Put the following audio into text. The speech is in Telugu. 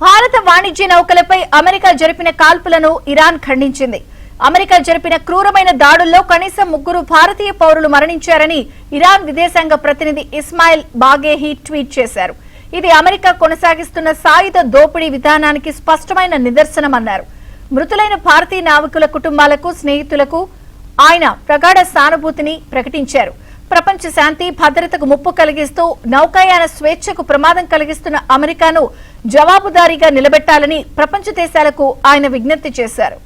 భారత వాణిజ్య నౌకలపై అమెరికా జరిపిన కాల్పులను ఇరాన్ ఖండించింది. అమెరికా జరిపిన క్రూరమైన దాడుల్లో కనీసం 3 భారతీయ పౌరులు మరణించారని ఇరాన్ విదేశాంగ ప్రతినిధి ఇస్మాయిల్ బాగేహీ ట్వీట్ చేశారు. ఇది అమెరికా కొనసాగిస్తున్న సాయుధ దోపిడీ విధానానికి స్పష్టమైన నిదర్శనమన్నారు. మృతులైన భారతీయ నావికుల కుటుంబాలకు, స్నేహితులకు ఆయన ప్రగాఢ సానుభూతిని ప్రకటించారు. ప్రపంచ శాంతి, భద్రతకు ముప్పు కలిగిస్తూ నౌకాయాన స్వేచ్ఛకు ప్రమాదం కలిగిస్తున్న అమెరికాను జవాబుదారీగా నిలబెట్టాలని ప్రపంచ దేశాలకు ఆయన విజ్ఞప్తి చేశారు.